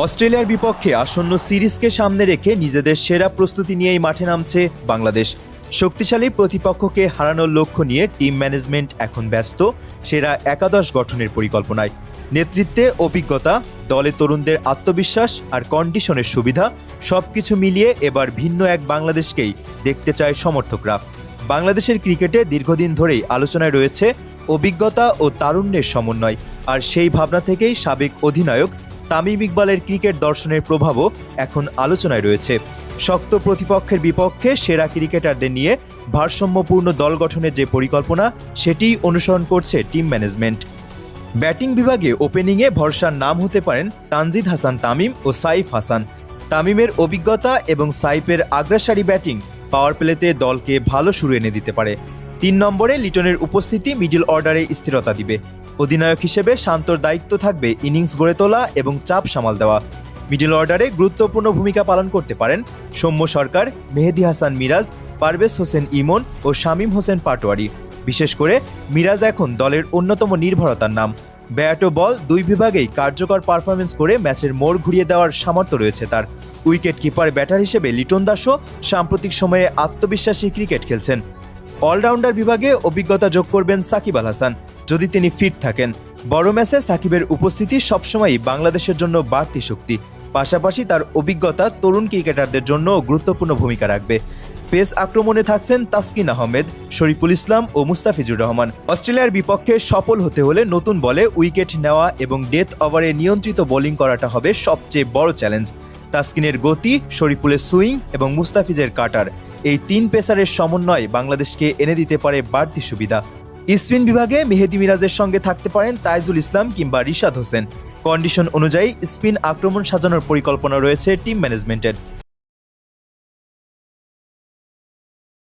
অস্ট্রেলিয়ার বিপক্ষে আসন্ন সিরিজকে সামনে রেখে নিজেদের সেরা প্রস্তুতি নিয়েই মাঠে নামছে বাংলাদেশ। শক্তিশালী প্রতিপক্ষকে হারানোর লক্ষ্য নিয়ে টিম ম্যানেজমেন্ট এখন ব্যস্ত সেরা একাদশ গঠনের পরিকল্পনায়। নেতৃত্বে অভিজ্ঞতা, দলে তরুণদের আত্মবিশ্বাস আর কন্ডিশনের সুবিধা সবকিছু মিলিয়ে এবার ভিন্ন এক বাংলাদেশকেই দেখতে চায় সমর্থকরা। বাংলাদেশের ক্রিকেটে দীর্ঘদিন ধরেই আলোচনায় রয়েছে অভিজ্ঞতা ও তারুণ্যের সমন্বয়, আর সেই ভাবনা থেকেই সাবেক অধিনায়ক তামিম ইকবালের ক্রিকেট দর্শনের প্রভাবও এখন আলোচনায় রয়েছে। শক্ত প্রতিপক্ষের বিপক্ষে সেরা ক্রিকেটারদের নিয়ে ভারসাম্যপূর্ণ দল গঠনের যে পরিকল্পনা, সেটিই অনুসরণ করছে টিম ম্যানেজমেন্ট। ব্যাটিং বিভাগে ওপেনিংয়ে ভরসার নাম হতে পারেন তানজিদ হাসান তামিম ও সাইফ হাসান। তামিমের অভিজ্ঞতা এবং সাইফের আগ্রাসারি ব্যাটিং পাওয়ার প্লেতে দলকে ভালো শুরু এনে দিতে পারে। 3 নম্বরে লিটনের উপস্থিতি মিডল অর্ডারে স্থিরতা দিবে। অধিনায়ক হিসেবে শান্তর দায়িত্ব থাকবে ইনিংস গড়ে তোলা এবং চাপ সামাল দেওয়া। মিডল অর্ডারে গুরুত্বপূর্ণ ভূমিকা পালন করতে পারেন সৌম্য সরকার, মেহেদী হাসান মিরাজ, পারভেজ হোসেন ইমন ও শামীম হোসেন পাটোয়ারি। বিশেষ করে মিরাজ এখন দলের অন্যতম নির্ভরতার নাম। ব্যাট ও বল দুই বিভাগেই কার্যকর পারফরমেন্স করে ম্যাচের মোড় ঘুরিয়ে দেওয়ার সামর্থ্য রয়েছে তার। উইকেট কিপার ব্যাটার হিসেবে লিটন দাসও সাম্প্রতিক সময়ে আত্মবিশ্বাসী ক্রিকেট খেলছেন। অলরাউন্ডার বিভাগে অভিজ্ঞতা যোগ করবেন সাকিব আল হাসান, যদি তিনি ফিট থাকেন। বড় ম্যাচে সাকিবের উপস্থিতি সবসময়ই বাংলাদেশের জন্য বাড়তি শক্তি। পাশাপাশি তার অভিজ্ঞতা তরুণ ক্রিকেটারদের জন্য গুরুত্বপূর্ণ ভূমিকা রাখবে। পেস আক্রমণে থাকছেন তাসকিন আহমেদ, শরীফুল ইসলাম ও মুস্তাফিজুর রহমান। অস্ট্রেলিয়ার বিপক্ষে সফল হতে হলে নতুন বলে উইকেট নেওয়া এবং ডেথ ওভারে নিয়ন্ত্রিত বোলিং করাটা হবে সবচেয়ে বড় চ্যালেঞ্জ। তাসকিনের গতি, শরীফুলের সুইং এবং মুস্তাফিজের কাটার, এই 3 পেসারের সমন্বয় বাংলাদেশকে এনে দিতে পারে বাড়তি সুবিধা। স্পিন বিভাগে মেহেদী মিরাজের সঙ্গে থাকতে পারেন তাইজুল ইসলাম কিংবা রিশাদ হোসেন। কন্ডিশন অনুযায়ী স্পিন আক্রমণ সাজানোর পরিকল্পনা রয়েছে টিম ম্যানেজমেন্টের।